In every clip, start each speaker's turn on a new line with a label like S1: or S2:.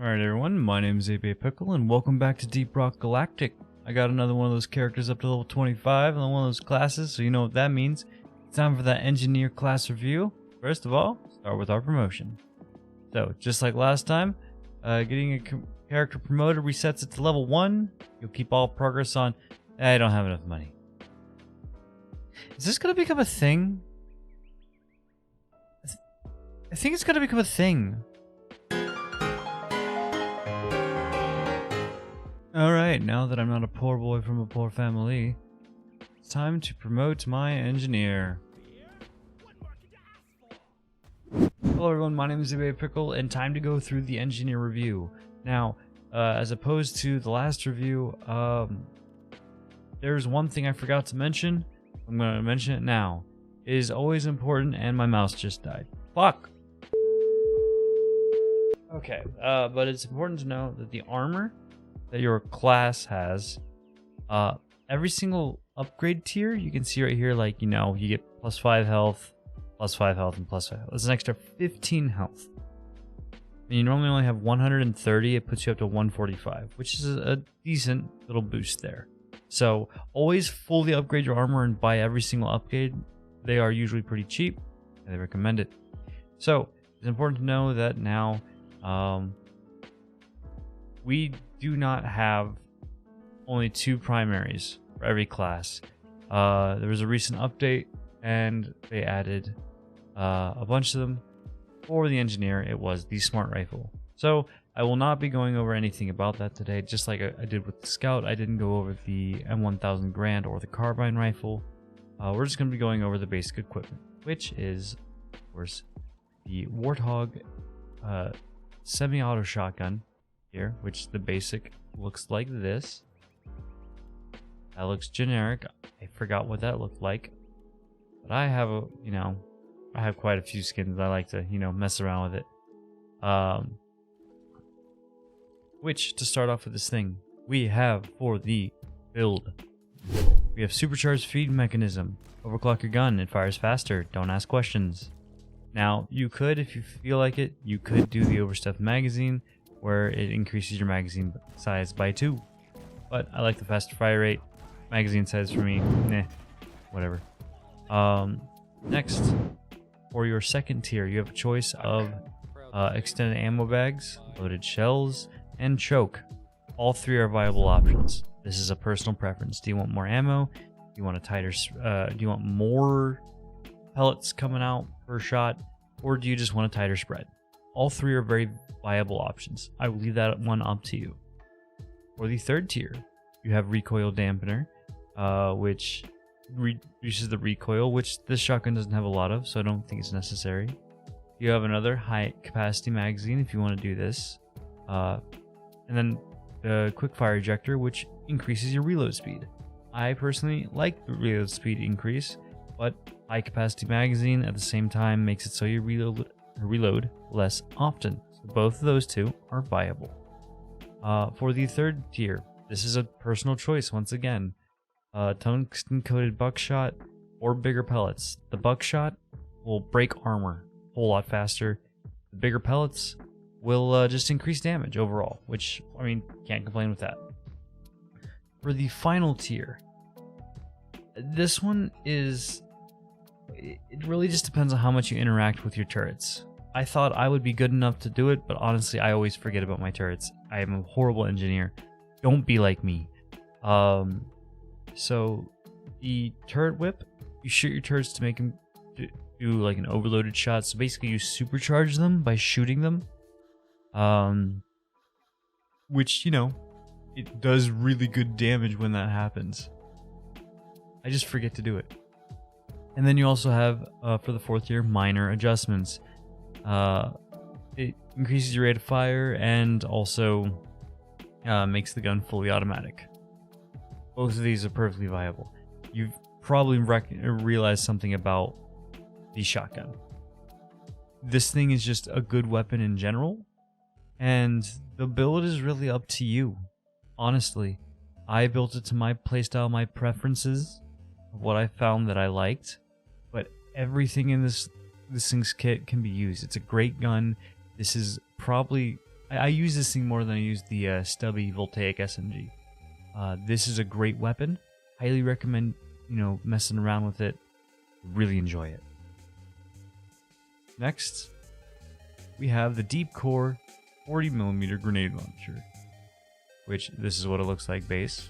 S1: Alright everyone, my name is Pickle and welcome back to Deep Rock Galactic. I got another one of those characters up to level 25 and one of those classes, so you know what that means. It's time for that engineer class review. First of all, start with our promotion. So, just like last time, getting a character promoted resets it to level 1. You'll keep all progress on, I don't have enough money. Is this going to become a thing? I think it's going to become a thing. Alright, now that I'm not a poor boy from a poor family, it's time to promote my engineer. Hello everyone, my name is Pickle, and time to go through the engineer review. Now, as opposed to the last review, there's one thing I forgot to mention. I'm going to mention it now. It is always important, and my mouse just died. Fuck! Okay, but it's important to know that the armor that your class has, every single upgrade tier, you can see right here, like, you know, you get plus 5 health, and plus 5 health. That's an extra 15 health. And you normally only have 130, it puts you up to 145, which is a decent little boost there. So always fully upgrade your armor and buy every single upgrade. They are usually pretty cheap, and they recommend it. So it's important to know that now, we do not have only 2 primaries for every class. There was a recent update and they added a bunch of them. For the engineer, it was the smart rifle. So I will not be going over anything about that today. Just like I did with the scout, I didn't go over the M1000 Grand or the carbine rifle. We're just going to be going over the basic equipment, which is, of course, the Warthog semi-auto shotgun here, which the basic looks like this. That looks generic. I forgot what that looked like, but I have a, you know, I have quite a few skins. I like to, you know, mess around with it. Which, to start off with this thing, we have for the build. We have supercharged feed mechanism. Overclock your gun, it fires faster. Don't ask questions. Now, you could, if you feel like it, you could do the overstuffed magazine, where it increases your magazine size by 2. But I like the faster fire rate. Magazine size for me, whatever. Next, for your second tier, you have a choice of extended ammo bags, loaded shells, and choke. All 3 are viable options. This is a personal preference. Do you want more ammo? Do you want a tighter? Do you want more pellets coming out per shot, or do you just want a tighter spread? All 3 are very viable options. I will leave that one up to you. For the third tier, you have recoil dampener, which reduces the recoil, which this shotgun doesn't have a lot of, so I don't think it's necessary. You have another high capacity magazine if you want to do this. And then the quick fire ejector, which increases your reload speed. I personally like the reload speed increase, but high capacity magazine at the same time makes it so you reload less often. So both of those 2 are viable. For the third tier, this is a personal choice once again. Tungsten coated buckshot or bigger pellets. The buckshot will break armor a whole lot faster. The bigger pellets will just increase damage overall, which, I mean, can't complain with that. For the final tier, this one is, it really just depends on how much you interact with your turrets. I thought I would be good enough to do it, but honestly, I always forget about my turrets. I am a horrible engineer. Don't be like me. So the turret whip, you shoot your turrets to make them do like an overloaded shot. So basically you supercharge them by shooting them. Which, you know, it does really good damage when that happens. I just forget to do it. And then you also have, for the fourth tier, minor adjustments. It increases your rate of fire and also makes the gun fully automatic. Both of these are perfectly viable. You've probably realized something about the shotgun. This thing is just a good weapon in general, and the build is really up to you. Honestly, I built it to my playstyle, my preferences, what I found that I liked, but everything in this thing's kit can be used. It's a great gun. This is probably I use this thing more than I use the stubby voltaic SMG. This is a great weapon. Highly recommend, messing around with it. Really enjoy it. Next, we have the Deep Core 40mm grenade launcher, which this is what it looks like base.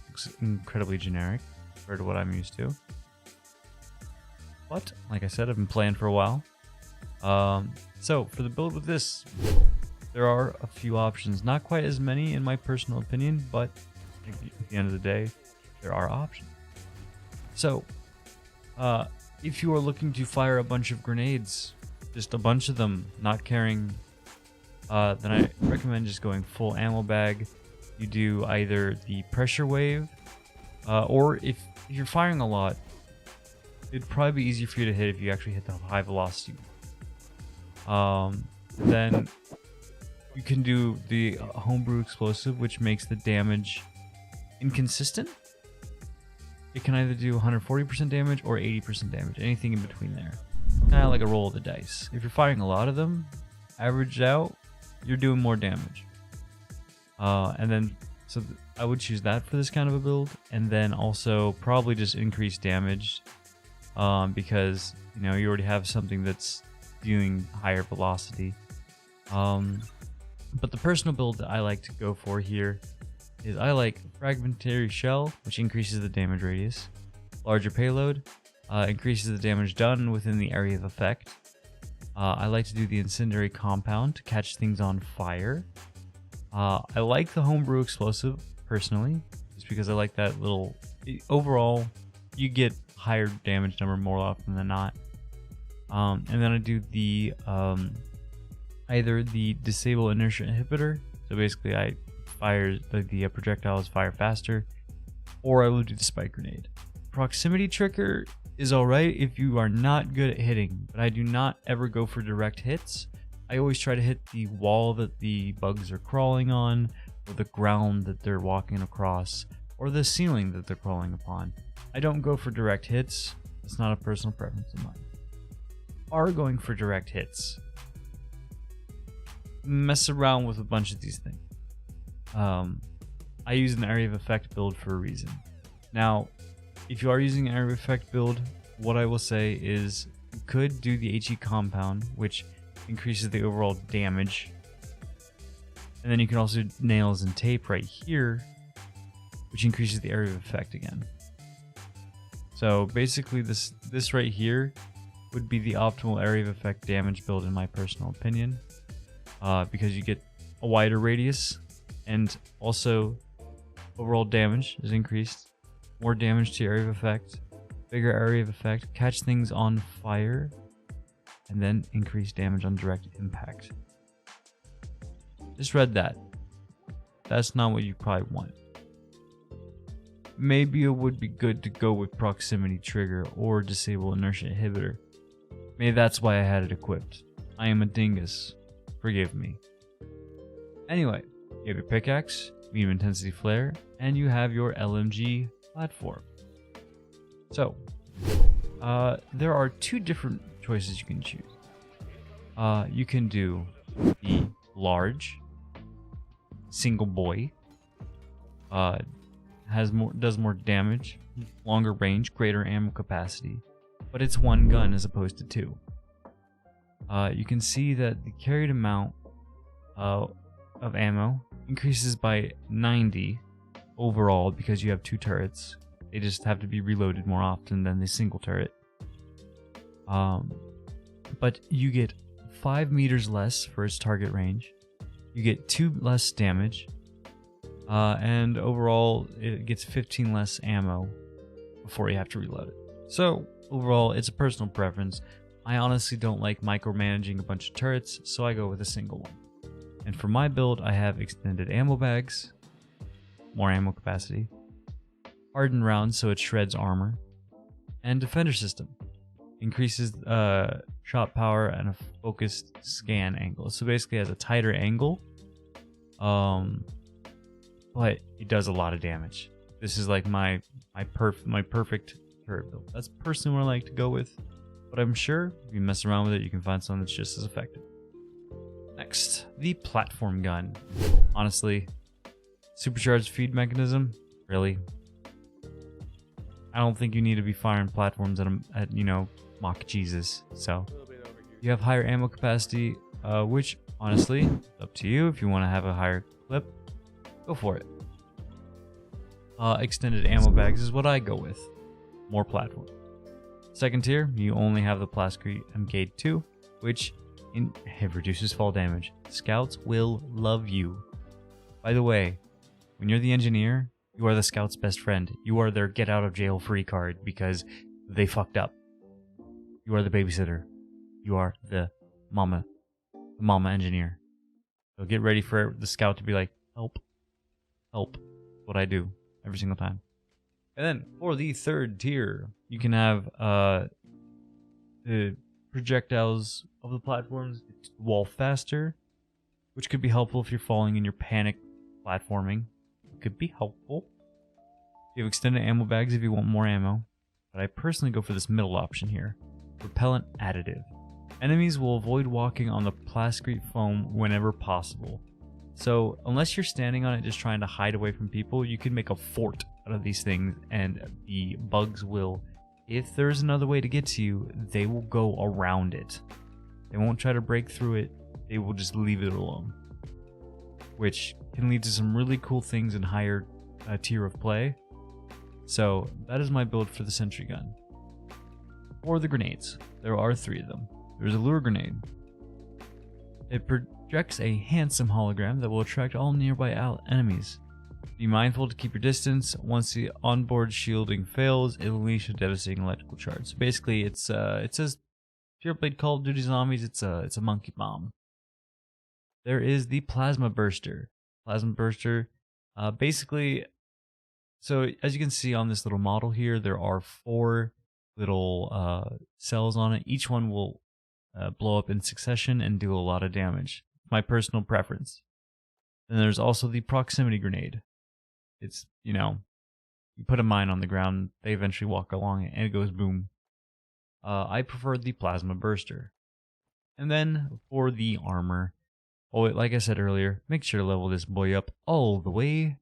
S1: Looks incredibly generic compared to what I'm used to. But, like I said, I've been playing for a while. So, for the build with this, there are a few options. Not quite as many in my personal opinion, but at the end of the day, there are options. So, if you are looking to fire a bunch of grenades, just a bunch of them, not caring, then I recommend just going full ammo bag. You do either the pressure wave, or if you're firing a lot, it'd probably be easier for you to hit if you actually hit the high velocity. Then you can do the homebrew explosive, which makes the damage inconsistent. It can either do 140% damage or 80% damage, anything in between there. Kind of like a roll of the dice. If you're firing a lot of them, averaged out, you're doing more damage. So I would choose that for this kind of a build, and then also probably just increase damage, because you already have something that's doing higher velocity. But the personal build that I like to go for here is I like Fragmentary Shell, which increases the damage radius. Larger Payload increases the damage done within the area of effect. I like to do the Incendiary Compound to catch things on fire. I like the Homebrew Explosive, personally, just because I like that little... Overall, you get higher damage number more often than not. And then I do the... either the Disable Inertia Inhibitor, so basically I fire the projectiles fire faster, or I will do the Spike Grenade. Proximity Trigger is alright if you are not good at hitting, but I do not ever go for direct hits. I always try to hit the wall that the bugs are crawling on, or the ground that they're walking across, or the ceiling that they're crawling upon. I don't go for direct hits. It's not a personal preference of mine. Are going for direct hits. Mess around with a bunch of these things. I use an area of effect build for a reason. Now, if you are using an area of effect build, what I will say is you could do the HE compound, which increases the overall damage. And then you can also do nails and tape right here, which increases the area of effect again. So basically this right here would be the optimal area of effect damage build in my personal opinion. Because you get a wider radius, and also overall damage is increased, more damage to your area of effect, bigger area of effect, catch things on fire, and then increase damage on direct impact. Just read that. That's not what you probably want. Maybe it would be good to go with Proximity Trigger or Disable Inertia Inhibitor. Maybe that's why I had it equipped. I am a dingus. Forgive me. Anyway, you have your pickaxe, medium intensity flare, and you have your LMG platform. So, there are two different choices you can choose. You can do the large single boy. Does more damage, longer range, greater ammo capacity, but it's one gun as opposed to two. You can see that the carried amount of ammo increases by 90 overall because you have two turrets. They just have to be reloaded more often than the single turret. But you get 5 meters less for its target range. You get 2 less damage. And overall, it gets 15 less ammo before you have to reload it. So, overall, it's a personal preference. I honestly don't like micromanaging a bunch of turrets, so I go with a single one. And for my build, I have extended ammo bags, more ammo capacity, hardened rounds so it shreds armor, and defender system. Increases shot power and a focused scan angle. So basically it has a tighter angle, but it does a lot of damage. This is like my perfect turret build. That's personally what I like to go with, but I'm sure if you mess around with it, you can find something that's just as effective. Next, the platform gun. Honestly, supercharged feed mechanism? Really? I don't think you need to be firing platforms at you know, mock Jesus. So, you have higher ammo capacity, which honestly, up to you. If you want to have a higher clip, go for it. Extended ammo bags is what I go with. More platform. Second tier, you only have the Plascrete MK2, which it reduces fall damage. Scouts will love you. By the way, when you're the engineer, you are the scout's best friend. You are their get out of jail free card because they fucked up. You are the babysitter. You are the mama engineer. So get ready for the scout to be like, help, help. That's what I do every single time. And then for the third tier, you can have the projectiles of the platforms wall faster, which could be helpful if you're falling in your panic platforming. It could be helpful. You have extended ammo bags if you want more ammo, but I personally go for this middle option here. Repellent additive. Enemies will avoid walking on the Plascrete foam whenever possible. So unless you're standing on it just trying to hide away from people, you can make a fort out of these things, and the bugs will, if there's another way to get to you, they will go around it. They won't try to break through it, they will just leave it alone. Which can lead to some really cool things in higher tier of play. So that is my build for the sentry gun. For the grenades, there are 3 of them. There's a lure grenade. It projects a handsome hologram that will attract all nearby enemies. Be mindful to keep your distance. Once the onboard shielding fails, it will unleash a devastating electrical charge. So basically, it says, if you ever played Call of Duty Zombies, it's a monkey bomb. There is the plasma burster. Plasma burster, basically, so as you can see on this little model here, there are 4 little cells on it. Each one will blow up in succession and do a lot of damage. My personal preference. Then there's also the proximity grenade. It's, you know, you put a mine on the ground, they eventually walk along it, and it goes boom. I prefer the plasma burster. And then for the armor, like I said earlier, make sure to level this boy up all the way.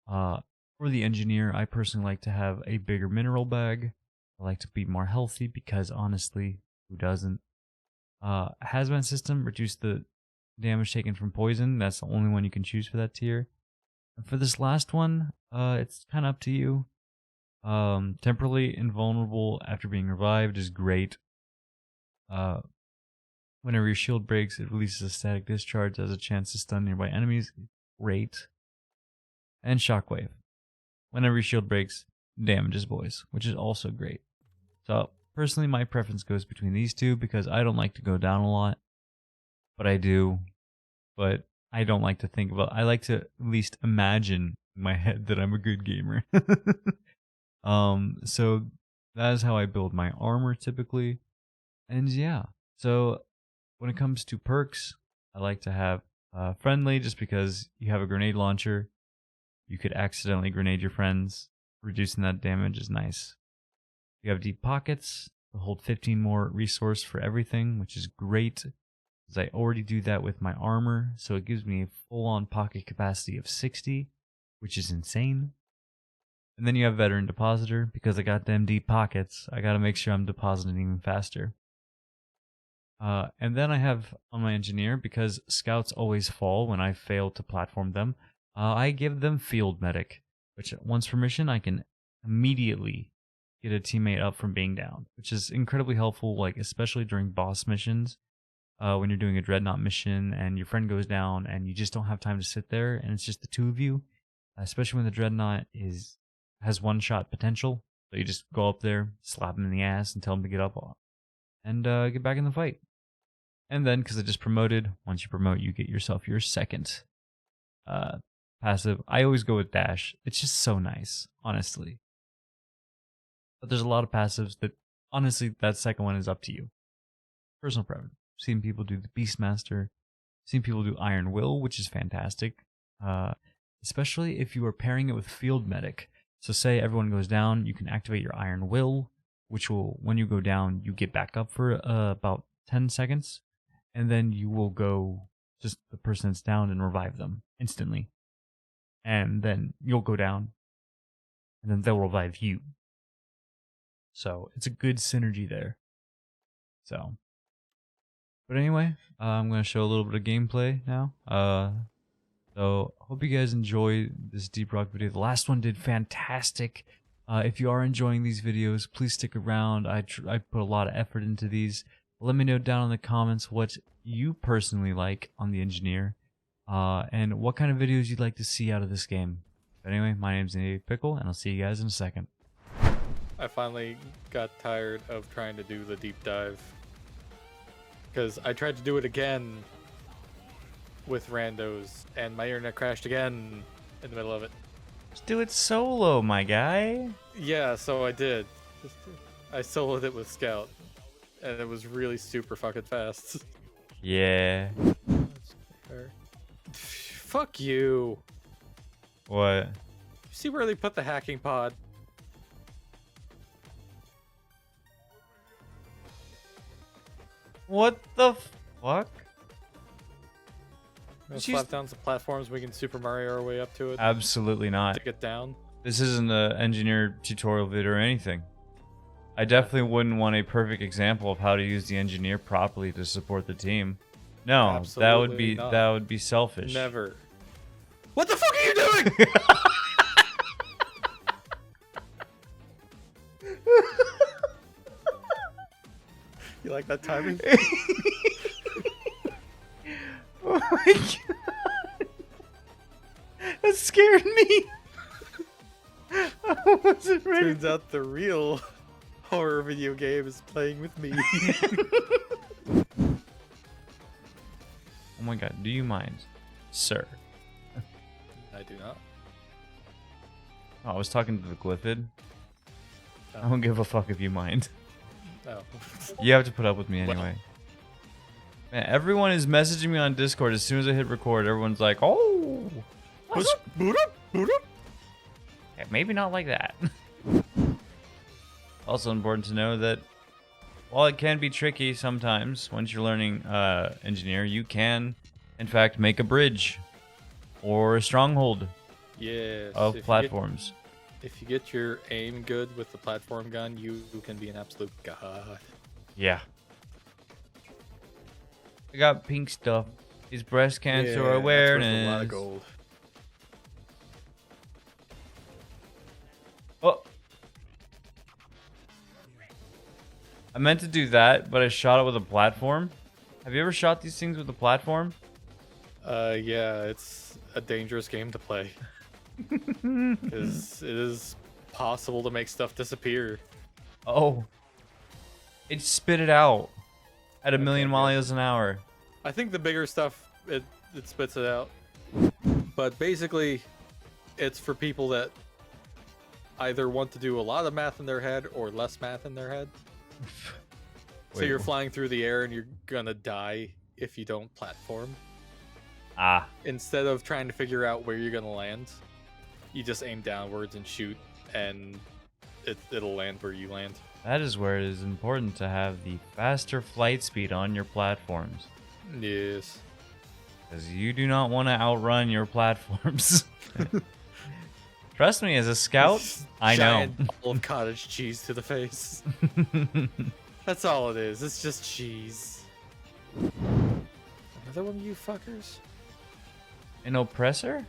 S1: For the engineer, I personally like to have a bigger mineral bag. I like to be more healthy because honestly, who doesn't? Hazmat system, reduce the damage taken from poison. That's the only one you can choose for that tier. And for this last one, it's kind of up to you. Temporarily invulnerable after being revived is great. Whenever your shield breaks, it releases a static discharge that has a chance to stun nearby enemies. Great. And shockwave. Whenever your shield breaks, damages boys, which is also great. So personally, my preference goes between these 2 because I don't like to go down a lot, but I do. But I don't like to think about. I like to at least imagine in my head that I'm a good gamer. So that is how I build my armor typically, and yeah. So when it comes to perks, I like to have friendly, just because you have a grenade launcher. You could accidentally grenade your friends. Reducing that damage is nice. You have deep pockets to hold 15 more resource for everything, which is great, because I already do that with my armor, so it gives me a full-on pocket capacity of 60, which is insane. And then you have veteran depositor, because I got them deep pockets, I gotta make sure I'm depositing even faster. And then I have on my engineer, because scouts always fall when I fail to platform them, I give them field medic, which once per mission I can immediately get a teammate up from being down, which is incredibly helpful, like especially during boss missions, when you're doing a dreadnought mission and your friend goes down and you just don't have time to sit there and it's just the 2 of you, especially when the dreadnought has one-shot potential. So you just go up there, slap him in the ass, and tell him to get up and get back in the fight. And then, because I just promoted, once you promote, you get yourself your second passive. I always go with dash. It's just so nice, honestly. But there's a lot of passives that, honestly, that second one is up to you. Personal preference. I've seen people do the Beastmaster. I've seen people do Iron Will, which is fantastic. Especially if you are pairing it with Field Medic. So say everyone goes down, you can activate your Iron Will, which will, when you go down, you get back up for about 10 seconds. And then you will go just the person that's down and revive them instantly. And then you'll go down, and then they'll revive you. So it's a good synergy there. So, but anyway, I'm going to show a little bit of gameplay now. So hope you guys enjoy this Deep Rock video. The last one did fantastic. If you are enjoying these videos, please stick around. I put a lot of effort into these. Let me know down in the comments what you personally like on the Engineer, and what kind of videos you'd like to see out of this game. But anyway, my name's Pickle, and I'll see you guys in a second.
S2: I finally got tired of trying to do the deep dive, because I tried to do it again with randos, and my internet crashed again in the middle of it.
S1: Just do it solo, my guy.
S2: Yeah, so I did. I soloed it with Scout, and it was really super fucking fast.
S1: Yeah.
S2: Fuck you.
S1: What?
S2: You see where they put the hacking pod?
S1: What the fuck?
S2: Let's slap down some platforms. We can Super Mario our way up to it.
S1: Absolutely not.
S2: To get down.
S1: This isn't an Engineer tutorial vid or anything. I definitely wouldn't want a perfect example of how to use the Engineer properly to support the team. No,
S2: Absolutely
S1: that would be selfish.
S2: Never. What the fuck are you doing? You like that timing?
S1: Oh my god. That scared me. I wasn't ready.
S2: Turns out the real horror video game is playing with me.
S1: Oh my god, do you mind, sir?
S2: I do not.
S1: Oh, I was talking to the Glyphid.
S2: Oh.
S1: I don't give a fuck if you mind.
S2: No.
S1: You have to put up with me anyway. Man, everyone is messaging me on Discord as soon as I hit record. Everyone's like, "Oh,
S2: Boot up.
S1: yeah, maybe not like that." Also important to know that while it can be tricky sometimes, once you're learning Engineer, you can, in fact, make a bridge or a stronghold of platforms.
S2: If you get your aim good with the platform gun, you can be an absolute god.
S1: Yeah. I got pink stuff. His breast cancer awareness.
S2: That's worth a lot of gold.
S1: Oh. I meant to do that, but I shot it with a platform. Have you ever shot these things with a platform?
S2: Yeah, it's a dangerous game to play. Because it is possible to make stuff disappear.
S1: Oh. It spit it out at a million miles an hour.
S2: I think the bigger stuff, it spits it out. But basically, it's for people that either want to do a lot of math in their head or less math in their head. So you're flying through the air and you're gonna die if you don't platform.
S1: Ah.
S2: Instead of trying to figure out where you're gonna land, you just aim downwards and shoot, and it'll land where you land.
S1: That is where it is important to have the faster flight speed on your platforms.
S2: Yes.
S1: Because you do not want to outrun your platforms. Trust me, as a scout, I know.
S2: Giant ball of cottage cheese to the face. That's all it is. It's just cheese. Another one of you fuckers?
S1: An oppressor?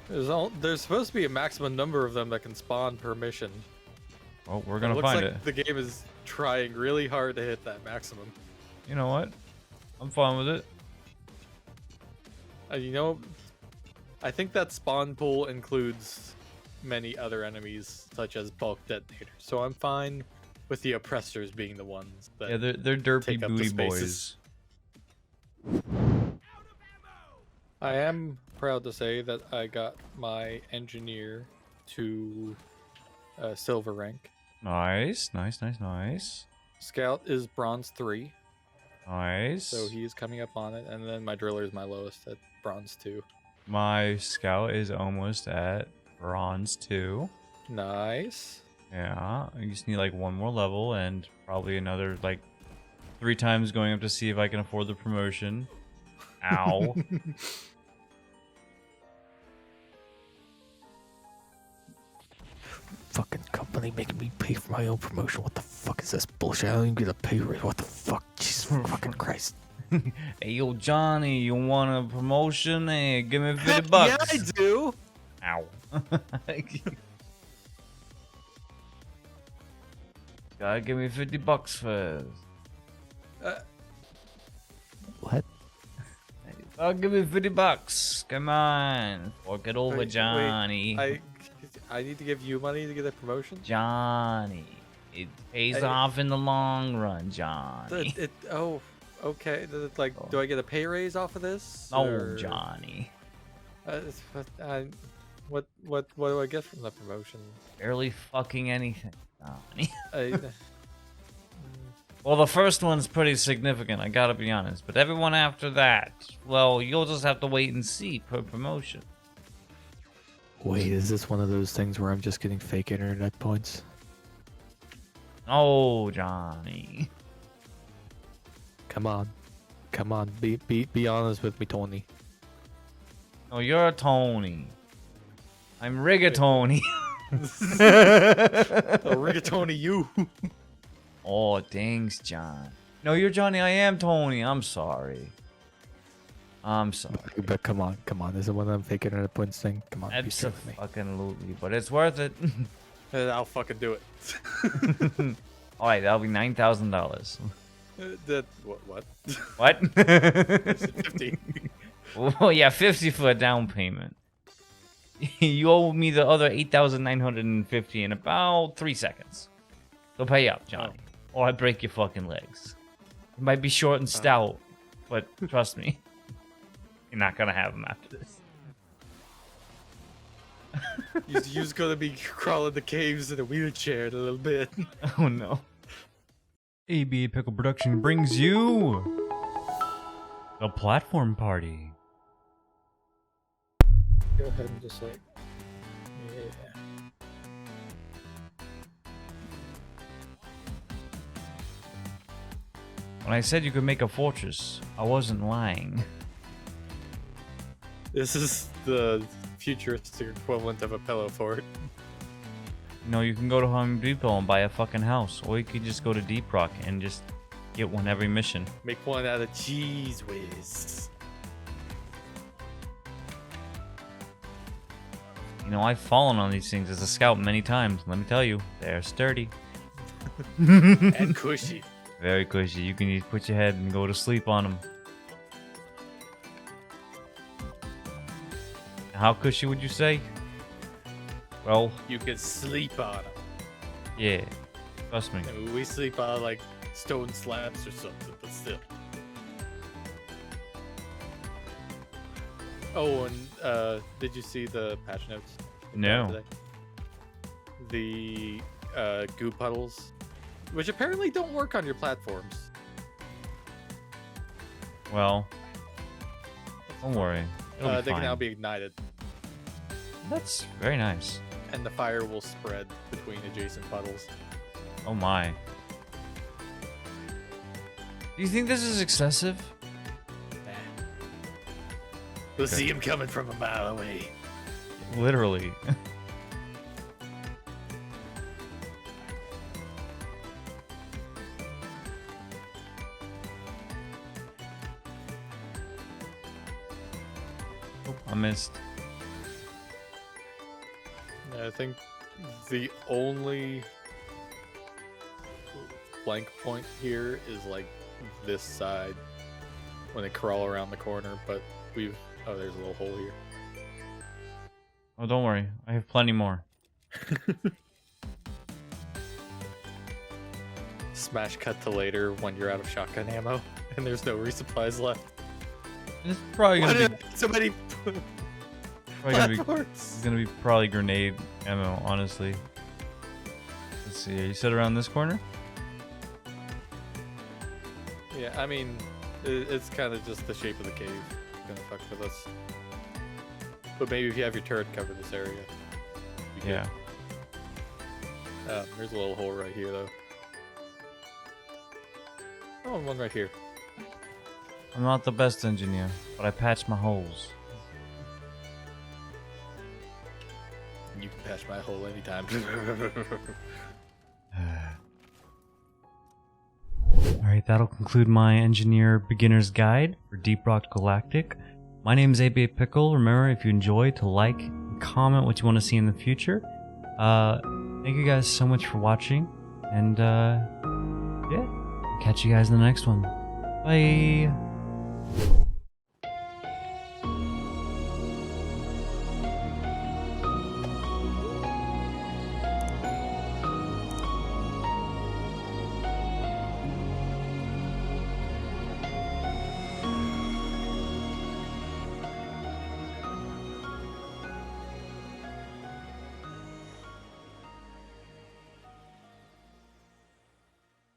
S2: There's supposed to be a maximum number of them that can spawn per mission.
S1: Well, we're gonna find it.
S2: The game is trying really hard to hit that maximum.
S1: You know what? I'm fine with it.
S2: You know, I think that spawn pool includes many other enemies, such as bulk detonators. So I'm fine with the oppressors being the ones that
S1: yeah, they're derpy booty boys.
S2: I am proud to say that I got my engineer to silver rank.
S1: Nice, nice, nice, nice.
S2: Scout is bronze 3.
S1: Nice.
S2: So he's coming up on it, and then my driller is my lowest at bronze 2.
S1: My scout is almost at bronze 2.
S2: Nice.
S1: Yeah, you just need like one more level and probably another like 3 times going up to see if I can afford the promotion. Ow.
S3: Fucking company making me pay for my own promotion. What the fuck is this bullshit? I don't even get a pay raise. What the fuck? Jesus fucking Christ.
S1: Hey, yo, Johnny, you want a promotion? Hey, give me 50 bucks.
S2: Yeah, I do.
S1: Ow. Gotta give me 50 bucks first.
S3: What?
S1: I'll give me 50 bucks. Come on. Fork it over,
S2: Wait,
S1: Johnny.
S2: I need to give you money to get a promotion?
S1: Johnny. It pays off in the long run, Johnny.
S2: Oh, okay. Like, do I get a pay raise off of this?
S1: No,
S2: or-
S1: Johnny.
S2: What do I get from the promotion?
S1: Barely fucking anything, Johnny.
S2: I,
S1: Well, the first one's pretty significant, I gotta be honest. But everyone after that, well, you'll just have to wait and see per promotion.
S3: Wait, is this one of those things where I'm just getting fake internet points?
S1: Oh, Johnny.
S3: Come on. Come on. Be honest with me, Tony.
S1: No, you're Tony. I'm Rigatoni.
S2: rigatoni you.
S1: Oh, thanks, John. No, you're Johnny. I am Tony. I'm sorry. I'm sorry.
S3: But come on. Is it one of them fake internet points thing? Come on, be straight with me.
S1: Absolutely, but it's worth it.
S2: I'll fucking do it.
S1: All right, that'll be $9,000.
S2: What?
S1: What?
S2: 50.
S1: Oh yeah, 50 for a down payment. You owe me the other 8,950 in about 3 seconds. So pay up, Johnny, or I break your fucking legs. You might be short and stout, but trust me, you're not gonna have them after this.
S2: You're just gonna be crawling the caves in a wheelchair in a little bit.
S1: Oh no. ABA Pickle Production brings you the platform party.
S2: Go ahead and just like, yeah.
S1: When I said you could make a fortress, I wasn't lying.
S2: This is the futuristic equivalent of a pillow fort.
S1: You know, you can go to Home Depot and buy a fucking house, or you could just go to Deep Rock and just get one every mission.
S2: Make one out of cheese whiz.
S1: You know, I've fallen on these things as a scout many times. Let me tell you, they're sturdy.
S2: And cushy.
S1: Very cushy. You can just put your head and go to sleep on them. How cushy would you say? Well,
S2: You could sleep on them.
S1: yeah. Trust me.
S2: I mean, we sleep on like stone slabs or something, but still. Oh, and did you see the patch notes?
S1: No.
S2: Today? The goo puddles, which apparently don't work on your platforms.
S1: Well, don't worry. It'll be
S2: They can
S1: fine.
S2: now be ignited,
S1: That's very nice.
S2: and the fire will spread between adjacent puddles.
S1: Oh my. Do you think this is excessive?
S2: Nah. We'll see him coming from a mile away.
S1: Literally. Oh, I missed.
S2: I think the only blank point here is like this side when they crawl around the corner, but we've there's a little hole here.
S1: Oh, don't worry. I have plenty more.
S2: Smash cut to later when you're out of shotgun ammo and there's no resupplies left.
S1: It's probably
S2: Why
S1: gonna be,
S2: did somebody put
S1: probably gonna be,
S2: platforms?
S1: it's gonna be probably grenade ammo, honestly. Let's see. You said around this corner?
S2: Yeah, I mean, it's kind of just the shape of the cave gonna fuck with us. But maybe if you have your turret cover this area. you could.
S1: Yeah.
S2: There's a little hole right here though. Oh, one right here.
S1: I'm not the best engineer, but I patch my holes.
S2: You can patch my hole anytime.
S1: Alright, that'll conclude my engineer beginner's guide for Deep Rock Galactic. My name is AB Pickle. Remember, if you enjoy, to like and comment what you want to see in the future. Thank you guys so much for watching, and yeah, catch you guys in the next one. Bye!